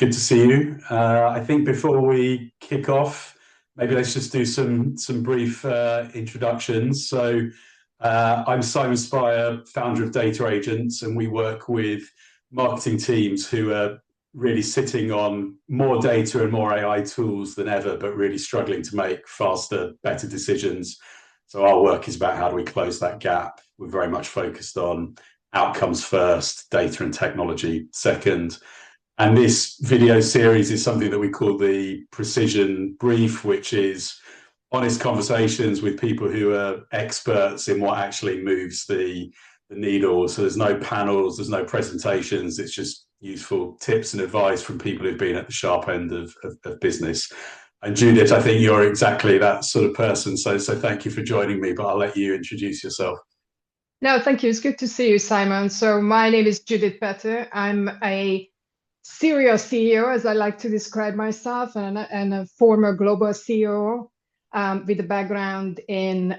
Good to see you. I think before we kick off, maybe let's just do some brief introductions. I'm Simon Spire, founder of Data Agents, and we work with marketing teams who are really sitting on more data and more AI tools than ever, but really struggling to make faster, better decisions. So our work is about how do we close that gap. We're very much focused on outcomes first, data and technology second. And this video series is something that we call the Precision Brief, which is honest conversations with people who are experts in what actually moves the needle. So there's no panels, there's no presentations. It's just useful tips and advice from people who've been at the sharp end of business. And Judith, I think you're exactly that sort of person. So thank you for joining me, but I'll let you introduce yourself. No, thank you. It's good to see you, Simon. So my name is Judit Petho. I'm a serial CEO, as I like to describe myself, and a former global CEO with a background in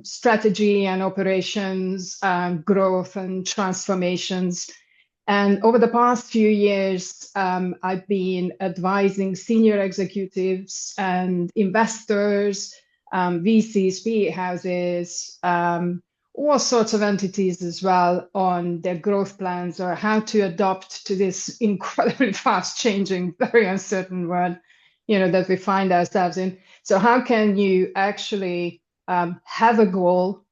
strategy and operations, growth and transformations. And over the past few years, I've been advising senior executives and investors, VCs, PE houses, all sorts of entities as well on their growth plans or how to adapt to this incredibly fast changing, very uncertain world, that we find ourselves in. So how can you actually have a goal,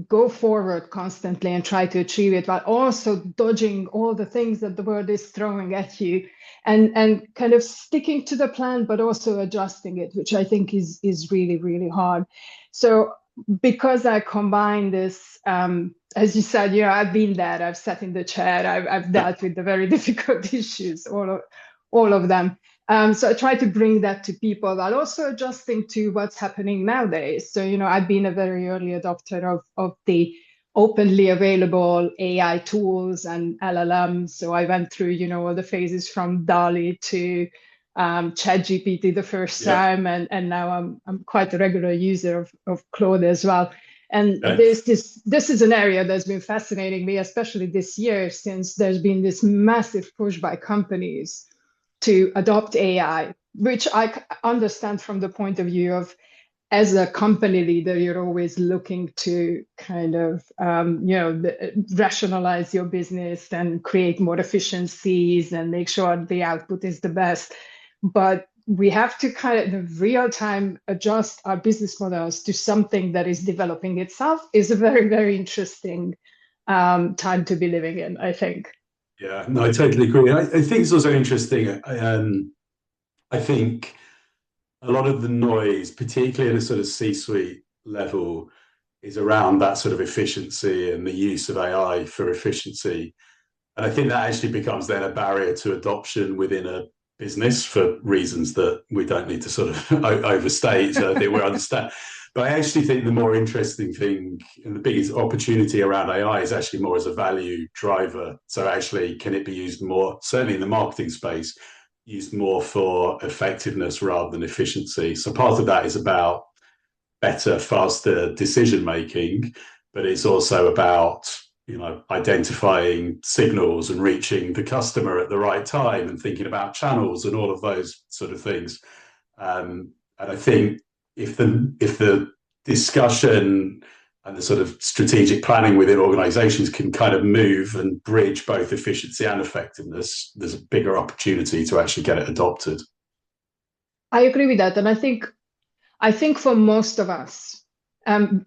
go forward constantly and try to achieve it, while also dodging all the things that the world is throwing at you and kind of sticking to the plan, but also adjusting it, which I think is really, really hard. So because I combine this, as you said, I've been there, I've sat in the chair, I've dealt with the very difficult issues, all of them. So I try to bring that to people while also adjusting to what's happening nowadays. So, I've been a very early adopter of the openly available AI tools and LLMs. So I went through, all the phases from DALL-E to ChatGPT the first time, and now I'm quite a regular user of Claude as well. And this is an area that's been fascinating me, especially this year, since there's been this massive push by companies to adopt AI, which I understand from the point of view of, as a company leader, you're always looking to kind of, rationalize your business and create more efficiencies and make sure the output is the best. But we have to kind of in real time adjust our business models to something that is developing itself. Is a very, very interesting time to be living in, I think. Yeah, no, I totally agree. I think it's also interesting. I think a lot of the noise, particularly at a sort of C-suite level, is around that sort of efficiency and the use of AI for efficiency. And I think that actually becomes then a barrier to adoption within a business for reasons that we don't need to sort of overstate. So I think we understand. But I actually think the more interesting thing and the biggest opportunity around AI is actually more as a value driver. So actually, can it be used more, certainly in the marketing space, used more for effectiveness rather than efficiency? So part of that is about better, faster decision making, but it's also about identifying signals and reaching the customer at the right time and thinking about channels and all of those sort of things. And I think if the discussion and the sort of strategic planning within organizations can kind of move and bridge both efficiency and effectiveness, there's a bigger opportunity to actually get it adopted. I agree with that. And I think for most of us,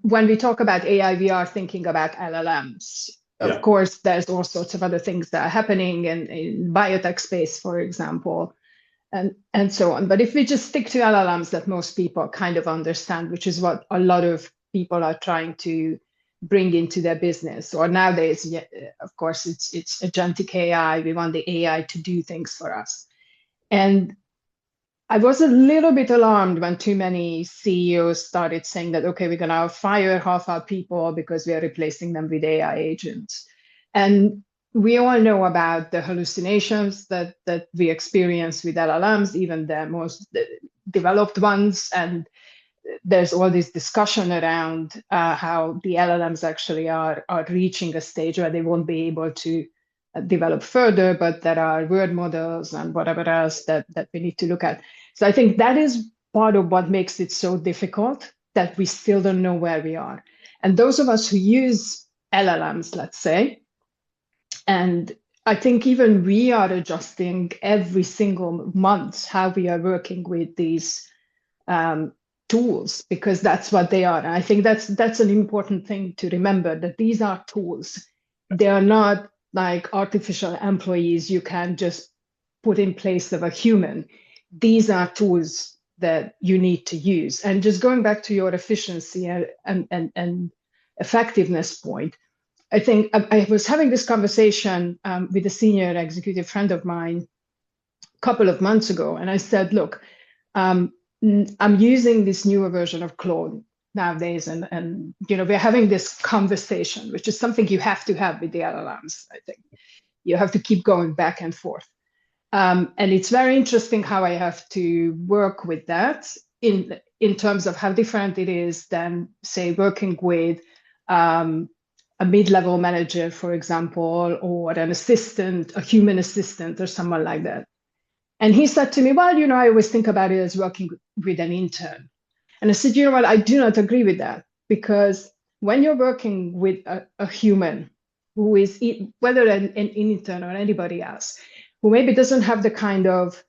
when we talk about AI, we are thinking about LLMs. Of course, there's all sorts of other things that are happening in biotech space, for example, and so on. But if we just stick to LLMs that most people kind of understand, which is what a lot of people are trying to bring into their business, or nowadays, of course, it's agentic AI. We want the AI to do things for us. And I was a little bit alarmed when too many CEOs started saying that, okay, we're going to fire half our people because we are replacing them with AI agents. And we all know about the hallucinations that we experience with LLMs, even the most developed ones. And there's all this discussion around how the LLMs actually are reaching a stage where they won't be able to develop further, but there are word models and whatever else that we need to look at. So I think that is part of what makes it so difficult, that we still don't know where we are. And those of us who use LLMs, let's say, and I think even we are adjusting every single month how we are working with these tools, because that's what they are. And I think that's an important thing to remember, that these are tools. They are not like artificial employees you can just put in place of a human. These are tools that you need to use. And just going back to your efficiency and effectiveness point, I think I was having this conversation with a senior executive friend of mine a couple of months ago, and I said, look, I'm using this newer version of Claude nowadays, and we're having this conversation, which is something you have to have with the LLMs. I think you have to keep going back and forth, and it's very interesting how I have to work with that in terms of how different it is than, say, working with a mid-level manager, for example, or an assistant, a human assistant, or someone like that. And he said to me, well, I always think about it as working with an intern. And I said, you know what, I do not agree with that, because when you're working with a human who is, whether an intern or anybody else, who maybe doesn't have the kind of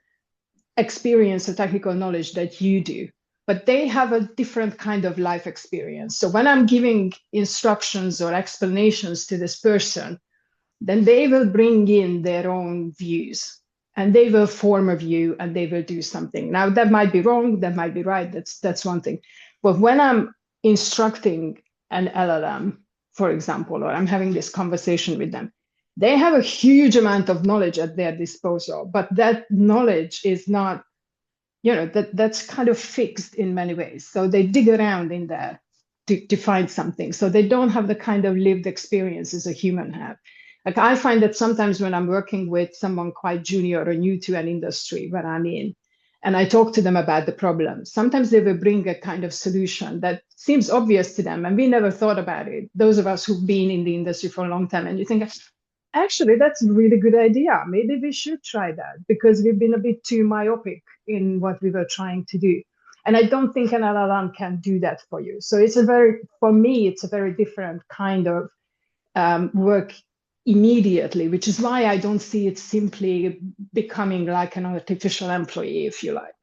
experience or technical knowledge that you do, but they have a different kind of life experience. So when I'm giving instructions or explanations to this person, then they will bring in their own views, and they will form a view, and they will do something. Now, that might be wrong, that might be right, that's one thing. But when I'm instructing an LLM, for example, or I'm having this conversation with them, they have a huge amount of knowledge at their disposal, but that knowledge is not, that's kind of fixed in many ways. So they dig around in there to find something. So they don't have the kind of lived experiences a human have. Like, I find that sometimes when I'm working with someone quite junior or new to an industry where I'm in, and I talk to them about the problem, sometimes they will bring a kind of solution that seems obvious to them, and we never thought about it. Those of us who've been in the industry for a long time, and you think, actually, that's a really good idea. Maybe we should try that, because we've been a bit too myopic in what we were trying to do. And I don't think an LLM can do that for you. So for me, it's a very different kind of work immediately, which is why I don't see it simply becoming like an artificial employee, if you like.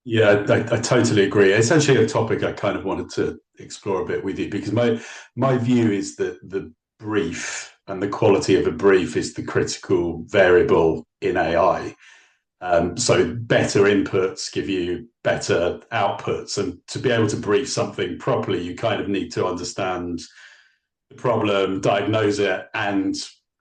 Yeah, I totally agree. It's actually a topic I kind of wanted to explore a bit with you, because my view is that the brief and the quality of a brief is the critical variable in AI. So better inputs give you better outputs, and to be able to brief something properly, you kind of need to understand the problem, diagnose it, and,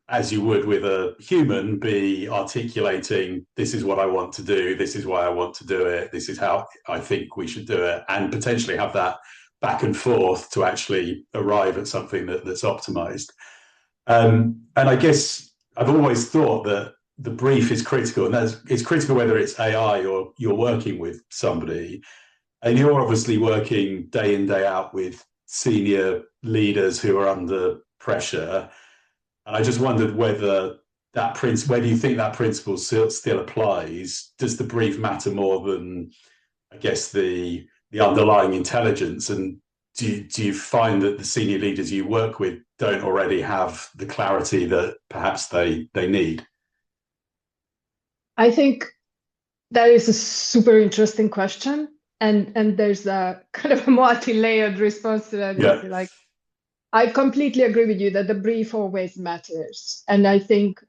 as you would with a human, be articulating, this is what I want to do, this is why I want to do it, this is how I think we should do it, and potentially have that back and forth to actually arrive at something that's optimized. And I guess I've always thought that the brief is critical, and it's critical whether it's AI or you're working with somebody. And you're obviously working day in, day out with senior leaders who are under pressure. And I just wondered whether whether you think that principle still applies. Does the brief matter more than, I guess, the underlying intelligence? And do you find that the senior leaders you work with don't already have the clarity that perhaps they need? I think that is a super interesting question. And there's a kind of a multi-layered response to that. Yeah. Like, I completely agree with you that the brief always matters. And I think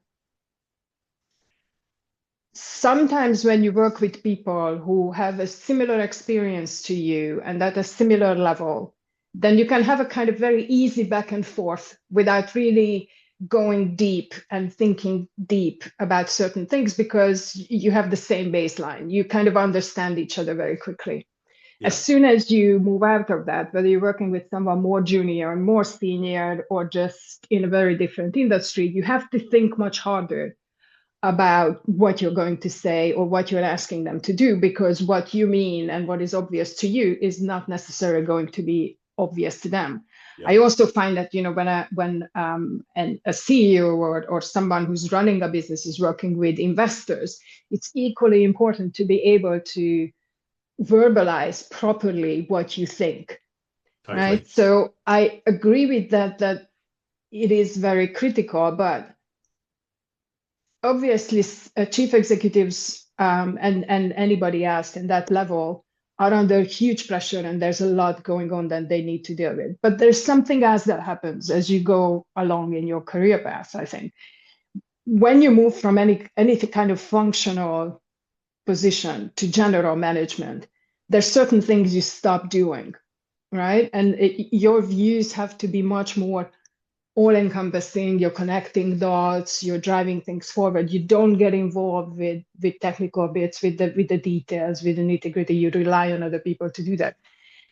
sometimes when you work with people who have a similar experience to you and at a similar level, then you can have a kind of very easy back and forth without really going deep and thinking deep about certain things, because you have the same baseline. You kind of understand each other very quickly. Yeah. As soon as you move out of that, whether you're working with someone more junior or more senior, or just in a very different industry, you have to think much harder about what you're going to say or what you're asking them to do, because what you mean and what is obvious to you is not necessarily going to be obvious to them. Yeah. I also find that, when a CEO or someone who's running a business is working with investors, it's equally important to be able to verbalize properly what you think, Totally. right? So I agree with that it is very critical, but obviously chief executives and anybody else in that level are under huge pressure, and there's a lot going on that they need to deal with. But there's something else that happens as you go along in your career path, I think. When you move from any kind of functional position to general management, there's certain things you stop doing, right? And your views have to be much more all-encompassing. You're connecting dots, you're driving things forward. You don't get involved with technical bits, with the details, with the nitty-gritty. You rely on other people to do that.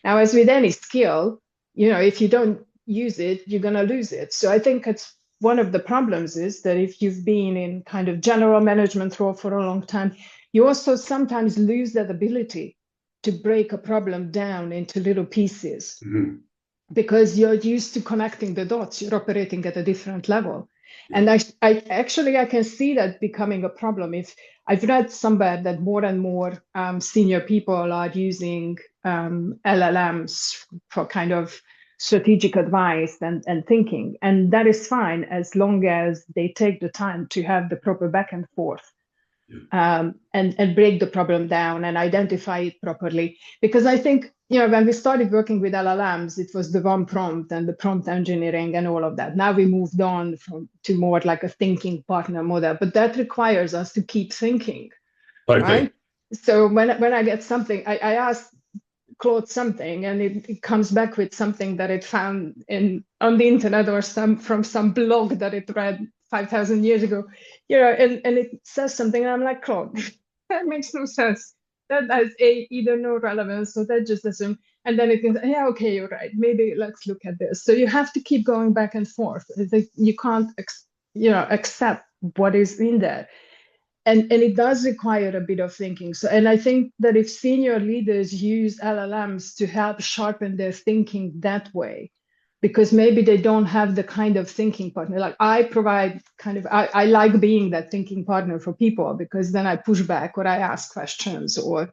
Now, as with any skill, if you don't use it, you're going to lose it. So I think it's one of the problems is that if you've been in kind of general management role for a long time, you also sometimes lose that ability to break a problem down into little pieces. Mm-hmm. Because you're used to connecting the dots, you're operating at a different level. Yeah. And I can see that becoming a problem. If I've read somewhere that more and more senior people are using LLMs for kind of strategic advice and thinking. And that is fine as long as they take the time to have the proper back and forth. And break the problem down and identify it properly. Because I think, when we started working with LLMs, it was the one prompt and the prompt engineering and all of that. Now we moved on to more like a thinking partner model, but that requires us to keep thinking, right? So when I get something, I ask Claude something, and it comes back with something that it found on the internet or from some blog that it read 5,000 years ago, and it says something, and I'm like, Claude, that makes no sense. That has either no relevance, so that just doesn't. And then it goes, yeah, okay, you're right. Maybe let's look at this. So you have to keep going back and forth. You can't, accept what is in there. And it does require a bit of thinking. So, and I think that if senior leaders use LLMs to help sharpen their thinking that way, because maybe they don't have the kind of thinking partner. Like I provide I like being that thinking partner for people, because then I push back or I ask questions or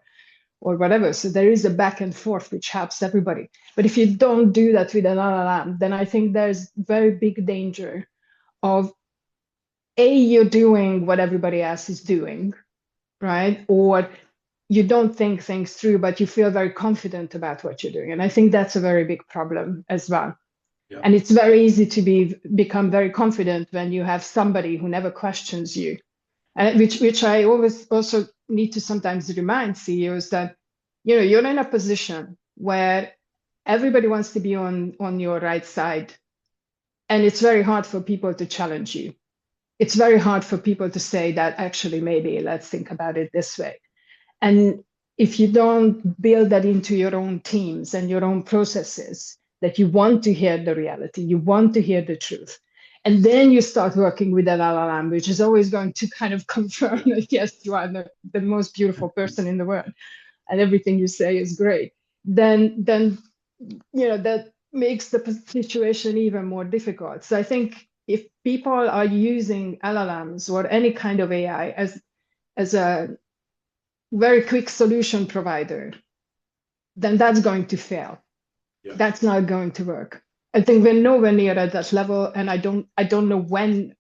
whatever. So there is a back and forth which helps everybody. But if you don't do that with an LLM, then I think there's very big danger of you're doing what everybody else is doing, right? Or you don't think things through, but you feel very confident about what you're doing. And I think that's a very big problem as well. Yeah. And it's very easy to become very confident when you have somebody who never questions you. And which I always also need to sometimes remind CEOs that, you're in a position where everybody wants to be on your right side. And it's very hard for people to challenge you. It's very hard for people to say that actually, maybe let's think about it this way. And if you don't build that into your own teams and your own processes, that you want to hear the reality, you want to hear the truth. And then you start working with an LLM, which is always going to kind of confirm that, yes, you are the most beautiful person in the world and everything you say is great. Then that makes the situation even more difficult. So I think if people are using LLMs or any kind of AI as a very quick solution provider, then that's going to fail. Yeah. That's not going to work. I think we're nowhere near at that level, and I don't know when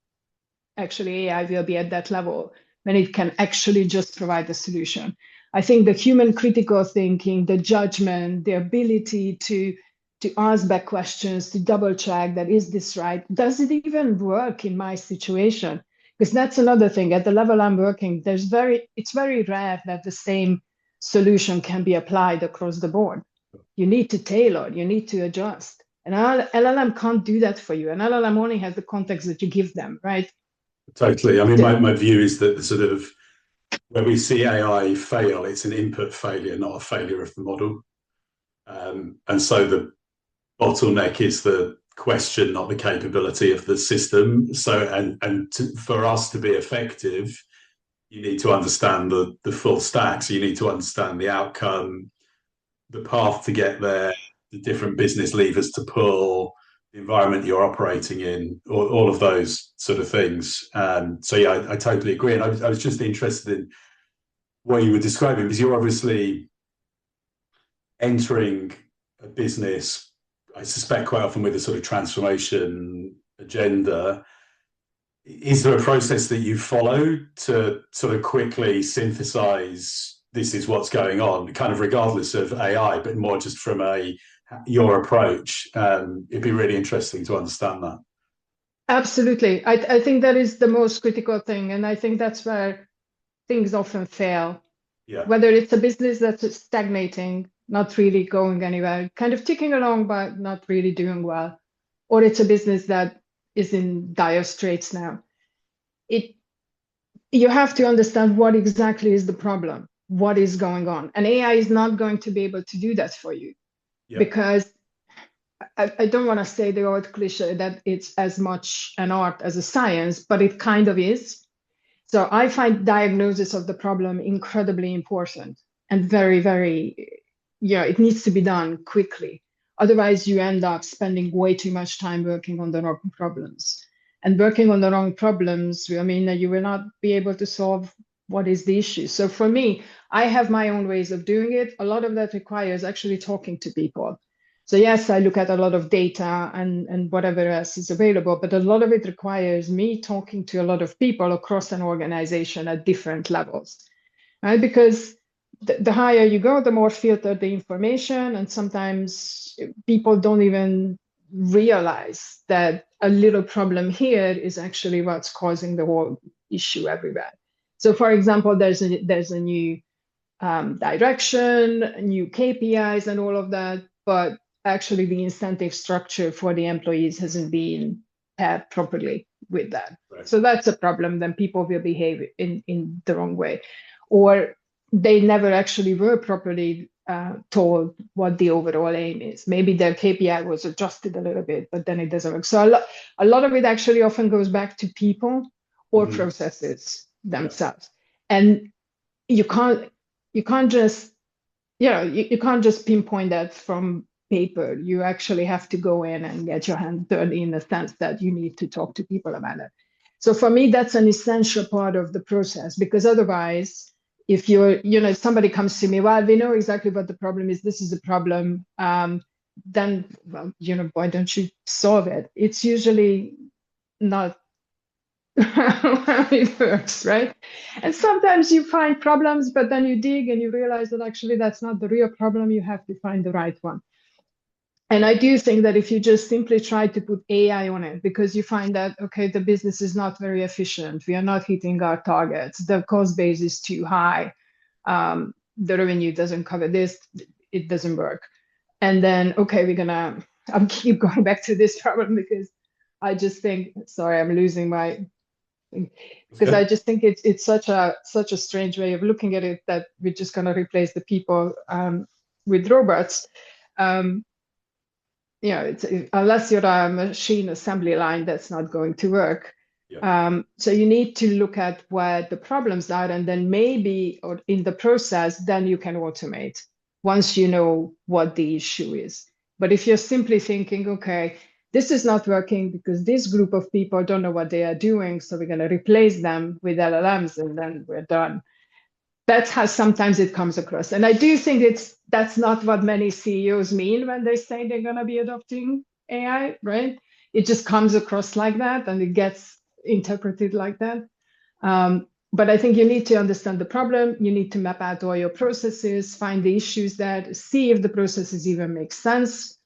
actually AI will be at that level when it can actually just provide the solution. I think the human critical thinking, the judgment, the ability to ask back questions, to double check that, is this right? Does it even work in my situation? Because that's another thing. At the level I'm working, it's very rare that the same solution can be applied across the board. You need to tailor, you need to adjust. And LLM can't do that for you. And LLM only has the context that you give them, right? Totally. I mean, my view is that sort of when we see AI fail, it's an input failure, not a failure of the model. And so the bottleneck is the question, not the capability of the system. So, for us to be effective, you need to understand the full stack. So you need to understand the outcome, the path to get there, the different business levers to pull, the environment you're operating in, all of those sort of things. So yeah, I totally agree. And I was just interested in what you were describing, because you're obviously entering a business, I suspect quite often with a sort of transformation agenda. Is there a process that you follow to sort of quickly synthesize this is what's going on, kind of regardless of AI, but more just from your approach? It'd be really interesting to understand that. Absolutely. I think that is the most critical thing. And I think that's where things often fail. Yeah. Whether it's a business that's stagnating, not really going anywhere, kind of ticking along, but not really doing well, or it's a business that is in dire straits now. You have to understand what exactly is the problem, what is going on. And AI is not going to be able to do that for you. Yeah. Because I don't want to say the old cliche that it's as much an art as a science, but it kind of is. So I find diagnosis of the problem incredibly important and very, very, it needs to be done quickly. Otherwise, you end up spending way too much time working on the wrong problems. And working on the wrong problems, I mean, you will not be able to solve what is the issue. So for me, I have my own ways of doing it. A lot of that requires actually talking to people. So yes, I look at a lot of data and whatever else is available, but a lot of it requires me talking to a lot of people across an organization at different levels, right? Because the higher you go, the more filtered the information, and sometimes people don't even realize that a little problem here is actually what's causing the whole issue everywhere. So for example, there's a new direction, new KPIs and all of that, but actually the incentive structure for the employees hasn't been paired properly with that. Right. So that's a problem. Then people will behave in the wrong way, or they never actually were properly told what the overall aim is. Maybe their KPI was adjusted a little bit, but then it doesn't work. So a lot of it actually often goes back to people or processes themselves. Yeah. And you can't just, you can't just pinpoint that from paper. You actually have to go in and get your hand dirty in the sense that you need to talk to people about it. So for me, that's an essential part of the process, because otherwise, if if somebody comes to me, well, we know exactly what the problem is, this is the problem, then, well, why don't you solve it? It's usually not how it works, right? And sometimes you find problems, but then you dig and you realize that actually that's not the real problem. You have to find the right one. And I do think that if you just simply try to put AI on it, because you find that, okay, the business is not very efficient, we are not hitting our targets, the cost base is too high, the revenue doesn't cover this, it doesn't work. And then, okay, I'll keep going back to this problem, because I just think, sorry, I'm losing my, because I just think it's such a strange way of looking at it, that we're just going to replace the people with robots. Unless you're a machine assembly line, that's not going to work. Yeah. So you need to look at where the problems are, and then maybe, or in the process, then you can automate once you know what the issue is. But if you're simply thinking, okay, this is not working because this group of people don't know what they are doing, so we're going to replace them with LLMs and then we're done. That's how sometimes it comes across. And I do think that's not what many CEOs mean when they say they're going to be adopting AI, right? It just comes across like that, and it gets interpreted like that. But I think you need to understand the problem. You need to map out all your processes, find the issues there, see if the processes even make sense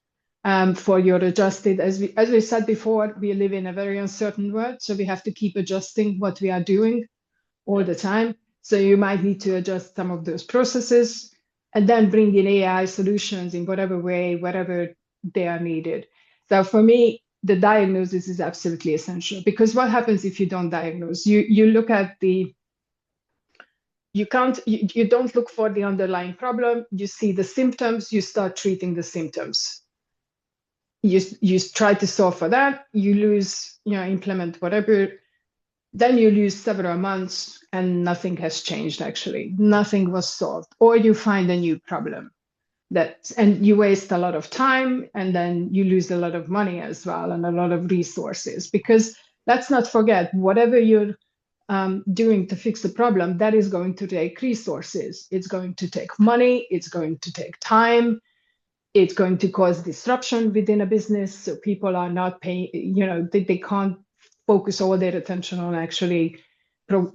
for your adjusted. As we said before, we live in a very uncertain world, so we have to keep adjusting what we are doing all the time. So you might need to adjust some of those processes and then bring in AI solutions in whatever way, wherever they are needed. So for me, the diagnosis is absolutely essential, because what happens if you don't diagnose? You look at you don't look for the underlying problem. You see the symptoms, you start treating the symptoms. You try to solve for that, you lose, implement whatever, then you lose several months and nothing has changed, actually. Nothing was solved. Or you find a new problem. and you waste a lot of time, and then you lose a lot of money as well, and a lot of resources, because let's not forget, whatever you're doing to fix the problem, that is going to take resources. It's going to take money. It's going to take time. It's going to cause disruption within a business. So people are not paying, they can't focus all their attention on actually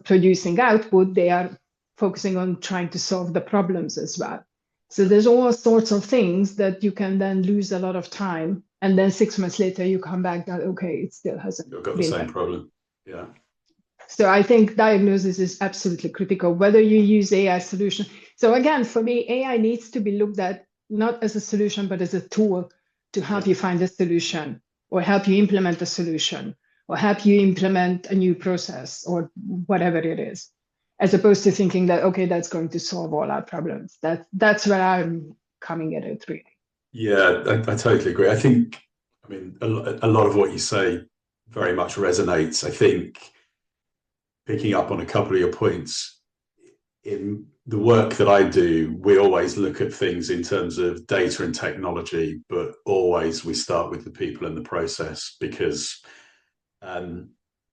producing output. They are focusing on trying to solve the problems as well. So there's all sorts of things that you can then lose a lot of time. And then 6 months later, you come back that, okay, it still hasn't. You've got the same problem. Yeah. So I think diagnosis is absolutely critical, whether you use AI solution. So again, for me, AI needs to be looked at not as a solution, but as a tool to help you find a solution, or help you implement a solution, or help you implement a new process, or whatever it is, as opposed to thinking that, okay, that's going to solve all our problems. That's where I'm coming at it, really. Yeah, I totally agree. I think, a lot of what you say very much resonates. I think, picking up on a couple of your points, in the work that I do, we always look at things in terms of data and technology, but always we start with the people and the process, because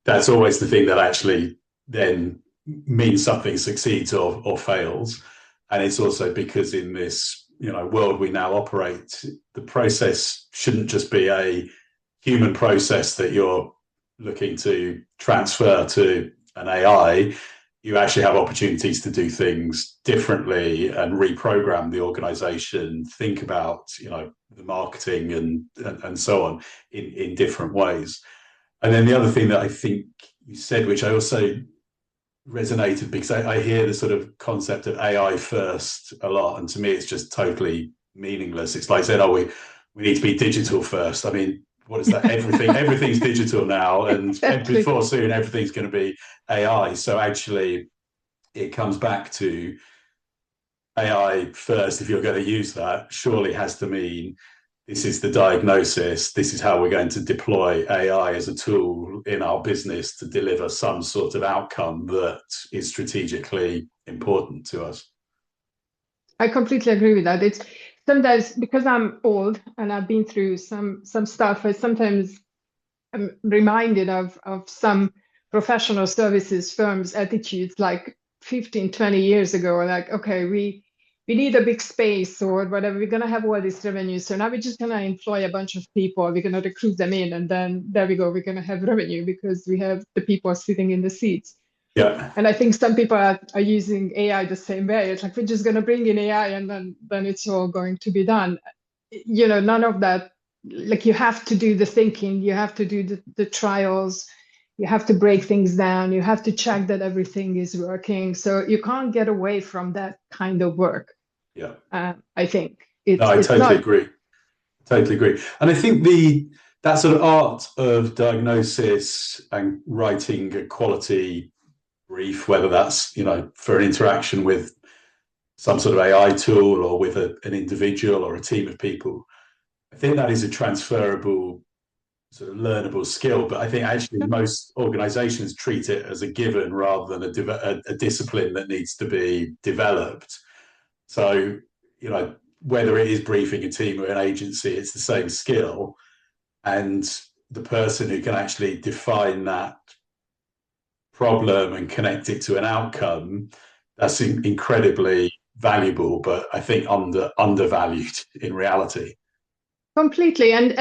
that's always the thing that actually then means something succeeds or fails. And it's also because in this world we now operate, the process shouldn't just be a human process that you're looking to transfer to an AI. You actually have opportunities to do things differently and reprogram the organization, think about the marketing and so on in different ways. And then the other thing that I think you said, which I also resonated, because I hear the sort of concept of AI first a lot, and to me it's just totally meaningless. It's like saying, oh, we need to be digital first. I mean, what is that? Everything's digital now, and Exactly. before soon everything's going to be AI. So actually it comes back to AI first. If you're going to use that, surely has to mean this is the diagnosis, this is how we're going to deploy AI as a tool in our business to deliver some sort of outcome that is strategically important to us. I completely agree with that. It's sometimes, because I'm old and I've been through some stuff, I sometimes am reminded of some professional services firms' attitudes like 15, 20 years ago, like, okay, we need a big space or whatever, we're going to have all this revenue. So now we're just going to employ a bunch of people, we're going to recruit them in, and then there we go, we're going to have revenue because we have the people sitting in the seats. Yeah. And I think some people are using AI the same way. It's like, we're just going to bring in AI and then it's all going to be done. None of that. Like, you have to do the thinking, you have to do the trials, you have to break things down, you have to check that everything is working. So you can't get away from that kind of work. Yeah. I think I totally agree. Totally agree. And I think that sort of art of diagnosis and writing a quality brief, whether that's for an interaction with some sort of AI tool or with an individual or a team of people, I think that is a transferable, sort of learnable skill. But I think actually most organizations treat it as a given rather than a discipline that needs to be developed. So whether it is briefing a team or an agency, it's the same skill, and the person who can actually define that problem and connect it to an outcome, that's incredibly valuable, but I think undervalued in reality. Completely. And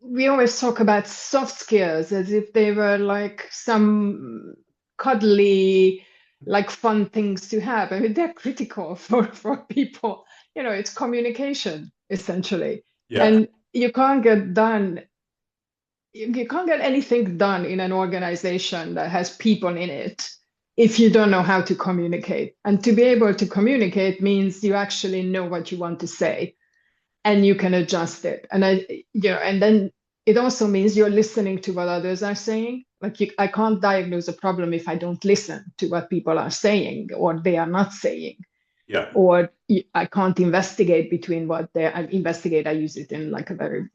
we always talk about soft skills as if they were like some cuddly, like fun things to have. I mean, they're critical for people. It's communication, essentially. Yeah. And you can't get anything done in an organization that has people in it if you don't know how to communicate. And to be able to communicate means you actually know what you want to say and you can adjust it. And and then it also means you're listening to what others are saying. Like, I can't diagnose a problem if I don't listen to what people are saying or they are not saying. Yeah. Or I can't investigate between what I investigate. I use it in like a very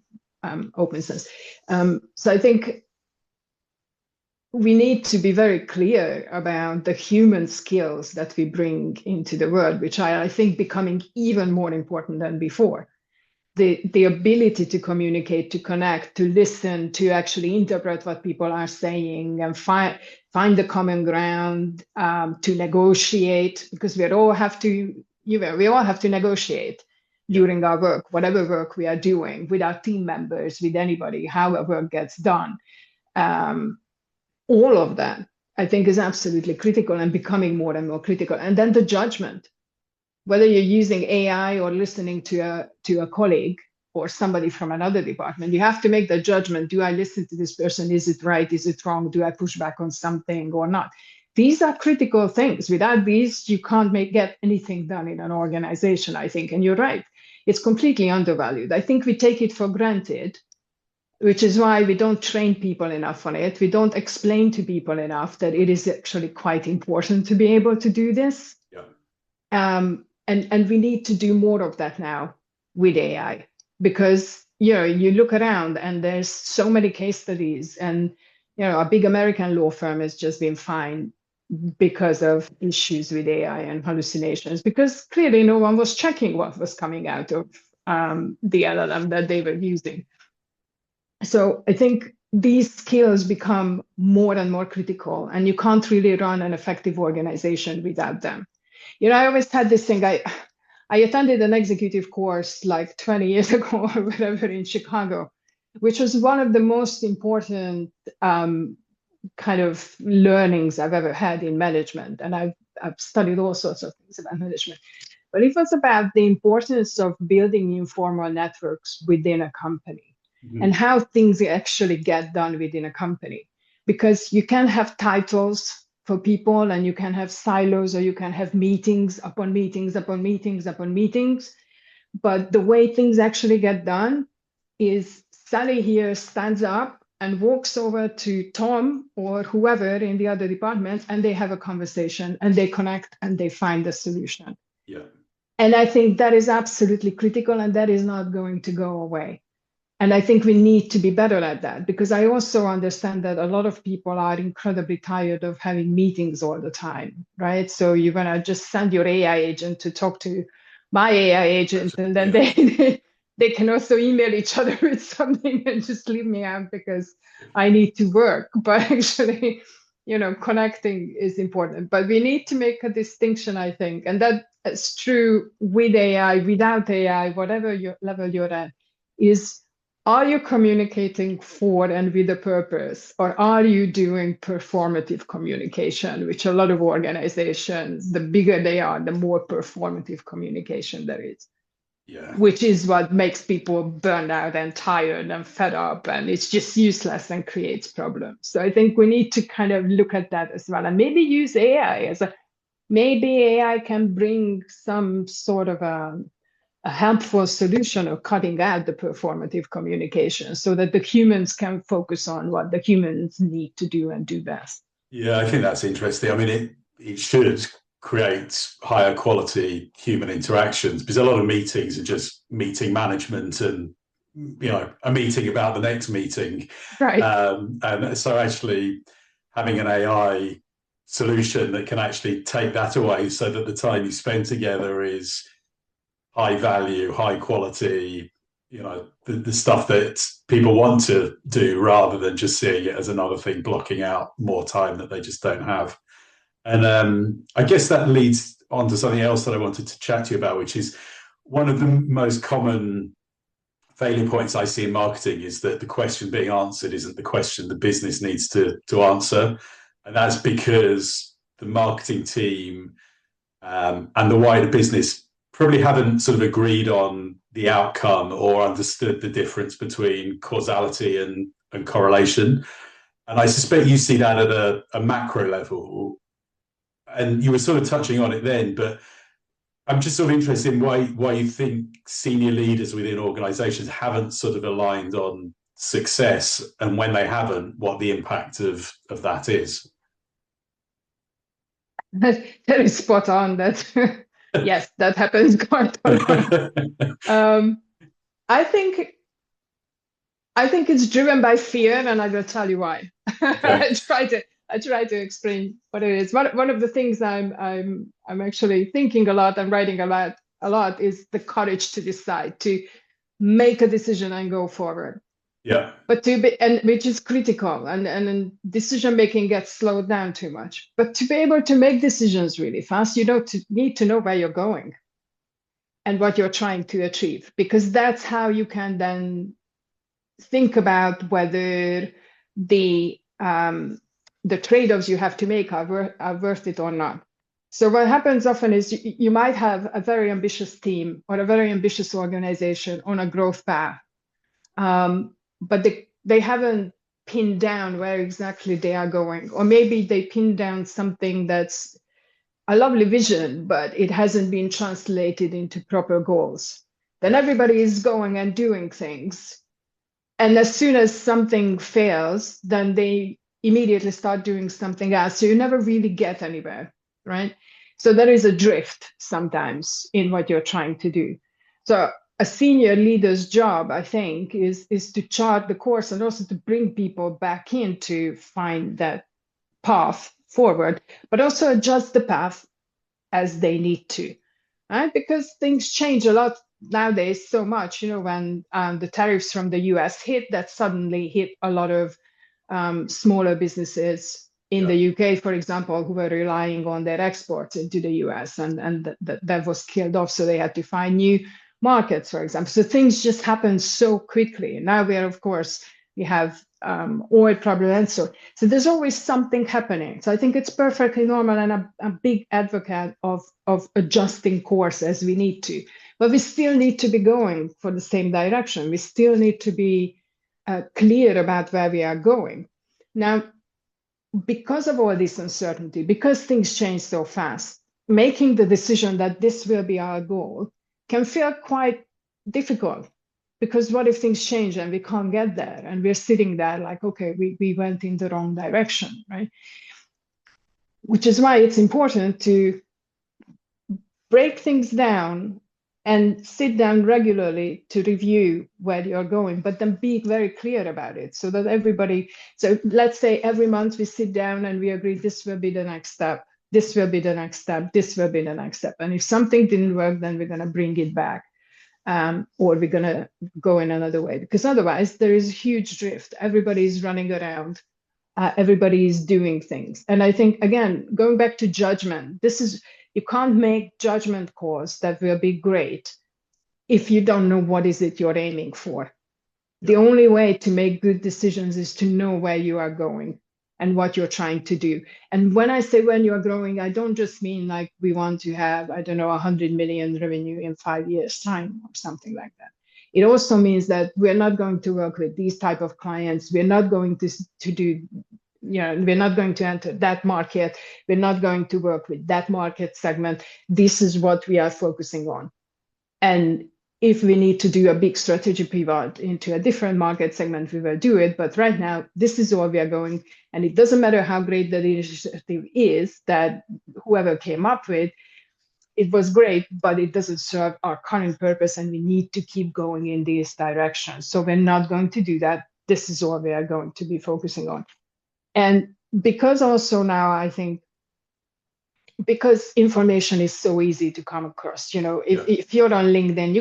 open sense. So I think we need to be very clear about the human skills that we bring into the world, which I think becoming even more important than before. The ability to communicate, to connect, to listen, to actually interpret what people are saying and find the common ground, to negotiate, because we all have to negotiate during our work, whatever work we are doing, with our team members, with anybody, how our work gets done. All of that, I think, is absolutely critical and becoming more and more critical. And then the judgment, whether you're using AI or listening to a colleague or somebody from another department, you have to make the judgment. Do I listen to this person? Is it right? Is it wrong? Do I push back on something or not? These are critical things. Without these, you can't get anything done in an organization, I think. And you're right. It's completely undervalued. I think we take it for granted, which is why we don't train people enough on it. We don't explain to people enough that it is actually quite important to be able to do this. Yeah. And we need to do more of that now with AI, because you look around and there's so many case studies, and a big American law firm has just been fined because of issues with AI and hallucinations, because clearly no one was checking what was coming out of the LLM that they were using. So I think these skills become more and more critical, and you can't really run an effective organization without them. I always had this thing. I attended an executive course like 20 years ago or whatever in Chicago, which was one of the most important kind of learnings I've ever had in management. And I've studied all sorts of things about management. But it was about the importance of building informal networks within a company. Mm-hmm. And how things actually get done within a company. Because you can have titles for people, and you can have silos, or you can have meetings upon meetings upon meetings upon meetings. But the way things actually get done is Sally here stands up and walks over to Tom or whoever in the other department, and they have a conversation, and they connect, and they find a solution. Yeah. And I think that is absolutely critical, and that is not going to go away. And I think we need to be better at that, because I also understand that a lot of people are incredibly tired of having meetings all the time, right? So you're going to just send your AI agent to talk to my AI agent, and then they can also email each other with something and just leave me out because I need to work. But actually, connecting is important. But we need to make a distinction, I think, and that's true with AI, without AI, whatever level you're at, is: are you communicating for and with a purpose, or are you doing performative communication, which a lot of organizations, the bigger they are, the more performative communication there is. Yeah. Which is what makes people burned out and tired and fed up, and it's just useless and creates problems. So I think we need to kind of look at that as well, and maybe use AI maybe AI can bring some sort of a helpful solution of cutting out the performative communication, so that the humans can focus on what the humans need to do and do best. Yeah, I think that's interesting. I mean, it should create higher quality human interactions, because a lot of meetings are just meeting management and a meeting about the next meeting. Right. And so actually having an AI solution that can actually take that away, so that the time you spend together is high value, high quality, the stuff that people want to do, rather than just seeing it as another thing blocking out more time that they just don't have. And I guess that leads on to something else that I wanted to chat to you about, which is one of the most common failure points I see in marketing, is that the question being answered isn't the question the business needs to answer. And that's because the marketing team and the wider business probably haven't sort of agreed on the outcome or understood the difference between causality and correlation. And I suspect you see that at a macro level. And you were sort of touching on it then, but I'm just sort of interested in why you think senior leaders within organizations haven't sort of aligned on success, and when they haven't, what the impact of that is. That is spot on. That yes, that happens quite a lot. I think it's driven by fear, and I will tell you why. Okay. I try to explain what it is. One of the things I'm actually thinking a lot and writing a lot is the courage to decide, to make a decision and go forward. Yeah. But to be, and which is critical, and decision making gets slowed down too much. But to be able to make decisions really fast, you need to know where you're going and what you're trying to achieve, because that's how you can then think about whether the the trade-offs you have to make are worth it or not. So what happens often is you might have a very ambitious team or a very ambitious organization on a growth path, but they haven't pinned down where exactly they are going, or maybe they pin down something that's a lovely vision, but it hasn't been translated into proper goals. Then Yeah. everybody is going and doing things, and as soon as something fails, then they immediately start doing something else. So you never really get anywhere, right? So there is a drift sometimes in what you're trying to do. So a senior leader's job, I think, is to chart the course and also to bring people back in to find that path forward, but also adjust the path as they need to, right? Because things change a lot nowadays so much, when the tariffs from the US hit, that suddenly hit a lot of smaller businesses in Yeah. the UK, for example, who were relying on their exports into the US, and that was killed off. So they had to find new markets, for example. So things just happen so quickly. Now we have oil problems. So there's always something happening. So I think it's perfectly normal, and a big advocate of adjusting course as we need to. But we still need to be going for the same direction. We still need to be clear about where we are going. Now, because of all this uncertainty, because things change so fast, making the decision that this will be our goal can feel quite difficult, because what if things change and we can't get there, and we're sitting there like, okay, we went in the wrong direction, right? Which is why it's important to break things down and sit down regularly to review where you're going, but then be very clear about it so that so let's say every month we sit down and we agree this will be the next step, this will be the next step, this will be the next step. And if something didn't work, then we're going to bring it back, or we're going to go in another way, because otherwise there is a huge drift. Everybody is running around. Everybody is doing things. And I think, again, going back to judgment, you can't make judgment calls that will be great if you don't know what is it you're aiming for. The only way to make good decisions is to know where you are going and what you're trying to do. And when I say when you're growing, I don't just mean like we want to have, I don't know, 100 million revenue in 5 years' time or something like that. It also means that we're not going to work with these type of clients. We're not going to do, we're not going to enter that market. We're not going to work with that market segment. This is what we are focusing on. And if we need to do a big strategy pivot into a different market segment, we will do it. But right now, this is where we are going. And it doesn't matter how great the initiative is that whoever came up with, it was great, but it doesn't serve our current purpose, and we need to keep going in this direction. So we're not going to do that. This is what we are going to be focusing on. And because also now, I think, because information is so easy to come across, if you're on LinkedIn,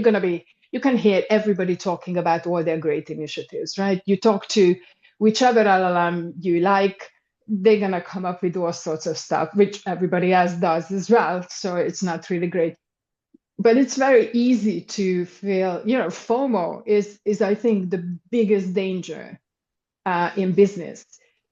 you can hear everybody talking about all their great initiatives, right? You talk to whichever LLM you like, they're going to come up with all sorts of stuff, which everybody else does as well. So it's not really great. But it's very easy to feel, FOMO is I think, the biggest danger in business.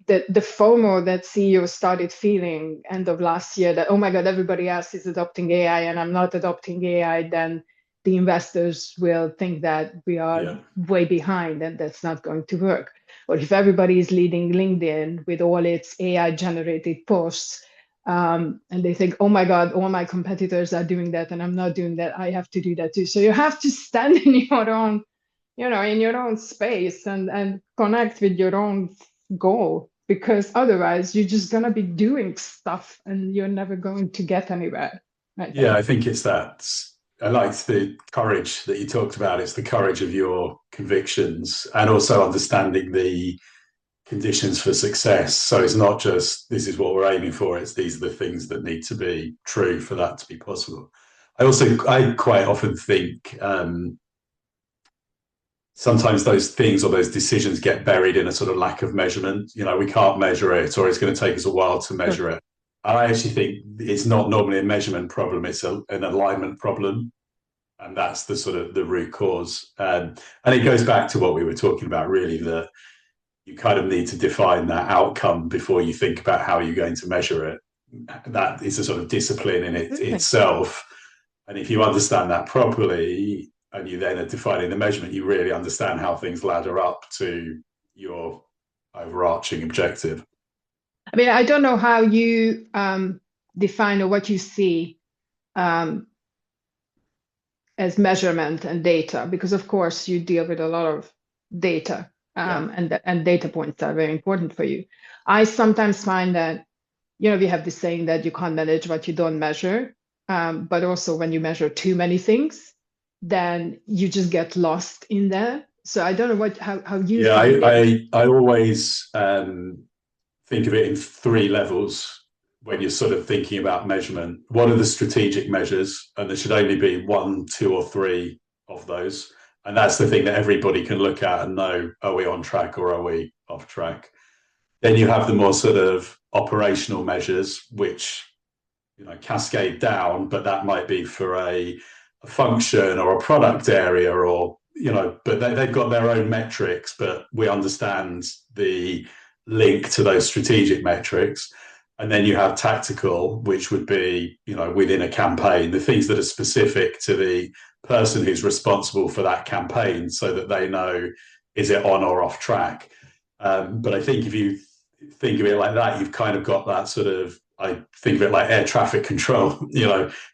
The FOMO that CEOs started feeling end of last year, that, oh my God, everybody else is adopting AI and I'm not adopting AI, then the investors will think that we are way behind and that's not going to work. Or if everybody is leading LinkedIn with all its AI generated posts, and they think, oh my God, all my competitors are doing that and I'm not doing that, I have to do that too. So you have to stand in your own, in your own space and connect with your own goal, because otherwise you're just going to be doing stuff and you're never going to get anywhere. Right? Yeah, I think it's that. I liked the courage that you talked about. It's the courage of your convictions and also understanding the conditions for success. So it's not just this is what we're aiming for, it's these are the things that need to be true for that to be possible. I quite often think sometimes those things or those decisions get buried in a sort of lack of measurement. We can't measure it, or it's going to take us a while to measure it. And I actually think it's not normally a measurement problem, it's an alignment problem. And that's the sort of the root cause. And it goes back to what we were talking about, really, that you kind of need to define that outcome before you think about how you're going to measure it. That is a sort of discipline in itself. And if you understand that properly, and you then are defining the measurement, you really understand how things ladder up to your overarching objective. I mean, I don't know how you define or what you see as measurement and data, because of course you deal with a lot of data, and data points are very important for you. I sometimes find that, we have this saying that you can't manage what you don't measure, but also when you measure too many things, then you just get lost in there. So I don't know how you find it. I always think of it in 3 levels when you're sort of thinking about measurement. What are the strategic measures? And there should only be 1, 2, or 3 of those. And that's the thing that everybody can look at and know, are we on track or are we off track? Then you have the more sort of operational measures, which cascade down, but that might be for a function or a product area, or but they've got their own metrics, but we understand the link to those strategic metrics. And then you have tactical, which would be within a campaign, the things that are specific to the person who's responsible for that campaign, so that they know, is it on or off track. But I think if you think of it like that, you've kind of got that sort of, I think of it like air traffic control.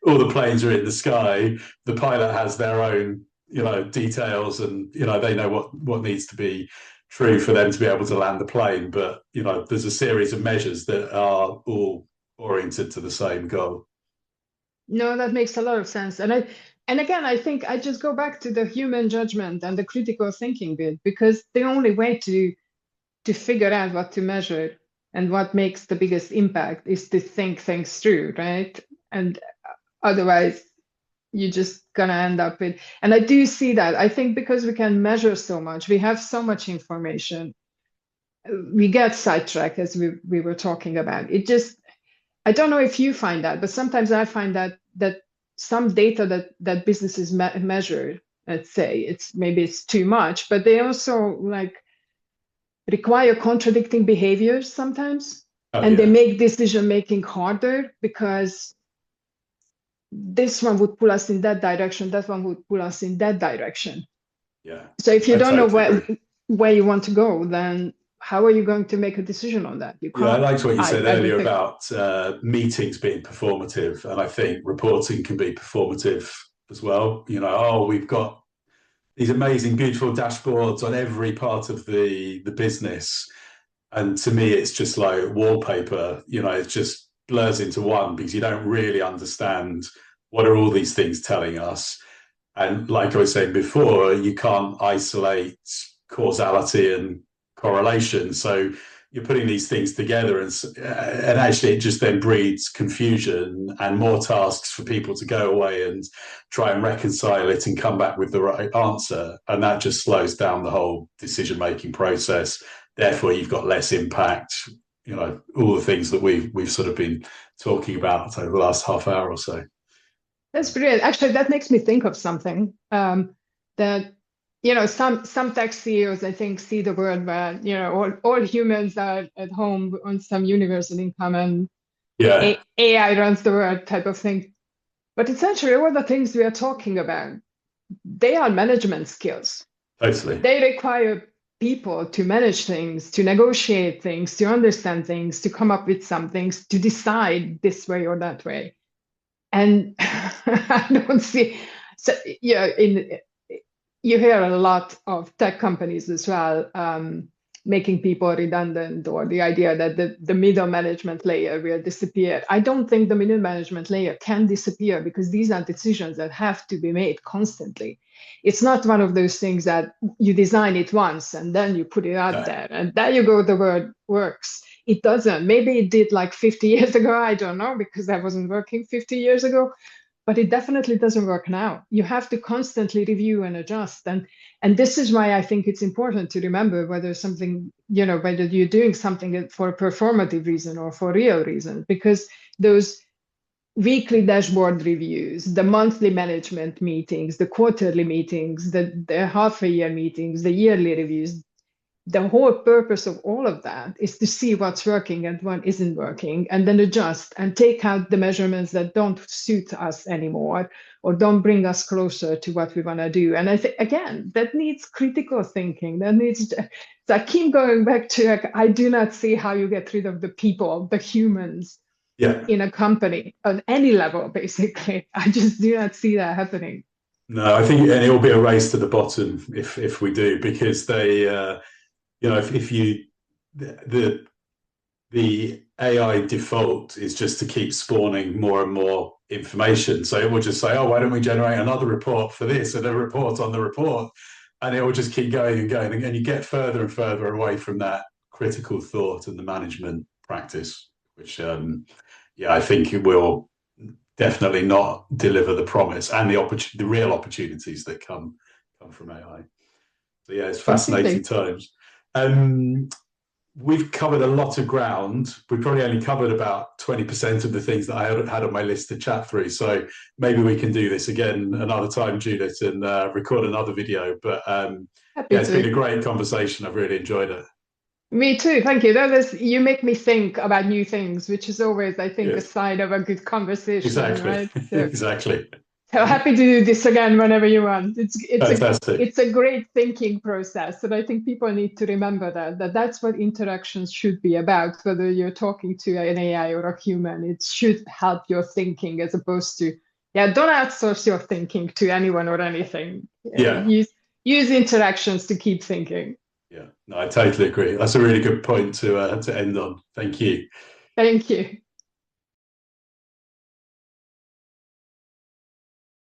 All the planes are in the sky. The pilot has their own, details, and they know what needs to be true for them to be able to land the plane. But there's a series of measures that are all oriented to the same goal. No, that makes a lot of sense. And again, I think I just go back to the human judgment and the critical thinking bit, because the only way to figure out what to measure and what makes the biggest impact is to think things through, right? And otherwise, you're just gonna end up with, and I do see that. I think because we can measure so much, we have so much information, we get sidetracked, as we were talking about. It just, I don't know if you find that, but sometimes I find that some data that businesses measure, let's say, maybe it's too much, but they also require contradicting behaviors sometimes. They make decision making harder, because this one would pull us in that direction, that one would pull us in that direction. So if you don't know where you want to go, then how are you going to make a decision on that? You can't. I liked what you said earlier about meetings being performative, and I think reporting can be performative as well. We've got these amazing, beautiful dashboards on every part of the business. And to me, it's just like wallpaper, it just blurs into one, because you don't really understand what are all these things telling us. And like I was saying before, you can't isolate causality and correlation. So you're putting these things together, and actually it just then breeds confusion and more tasks for people to go away and try and reconcile it and come back with the right answer. And that just slows down the whole decision-making process. Therefore, you've got less impact, all the things that we've sort of been talking about over the last half hour or so. That's brilliant. Actually, that makes me think of something that some tech CEOs, I think, see the world where all humans are at home on some universal income, and AI runs the world type of thing. But essentially, all the things we are talking about, they are management skills. Totally. They require people to manage things, to negotiate things, to understand things, to come up with some things, to decide this way or that way. And I don't see, so you hear a lot of tech companies as well making people redundant, or the idea that the middle management layer will disappear. I don't think the middle management layer can disappear, because these are decisions that have to be made constantly. It's not one of those things that you design it once and then you put it out there and there you go, the word works. It doesn't. Maybe it did like 50 years ago. I don't know, because that wasn't working 50 years ago. But it definitely doesn't work now. You have to constantly review and adjust. And this is why I think it's important to remember whether something, whether you're doing something for a performative reason or for a real reason, because those weekly dashboard reviews, the monthly management meetings, the quarterly meetings, the half a year meetings, the yearly reviews, the whole purpose of all of that is to see what's working and what isn't working, and then adjust and take out the measurements that don't suit us anymore or don't bring us closer to what we want to do. And I think, again, that needs critical thinking. That needs, so I keep going back to, like, I do not see how you get rid of the people, the humans in a company on any level, basically. I just do not see that happening. No, I think, and it will be a race to the bottom if we do, because they, if you the AI default is just to keep spawning more and more information. So it will just say, oh, why don't we generate another report for this and a report on the report? And it will just keep going and going. And you get further and further away from that critical thought and the management practice, which, I think it will definitely not deliver the promise and the real opportunities that come from AI. So yeah, it's fascinating times. We've covered a lot of ground. We probably only covered about 20% of the things that I had on my list to chat through. So maybe we can do this again another time, Judith, and record another video. But it's been a great conversation. I've really enjoyed it. Me too. Thank you. You make me think about new things, which is always, I think, a sign of a good conversation. Exactly. Right? So, exactly. So happy to do this again whenever you want. Fantastic. It's a great thinking process, and I think people need to remember that's what interactions should be about. Whether you're talking to an AI or a human, it should help your thinking, as opposed to don't outsource your thinking to anyone or anything. Use interactions to keep thinking. Yeah, no, I totally agree. That's a really good point to end on. Thank you. Thank you.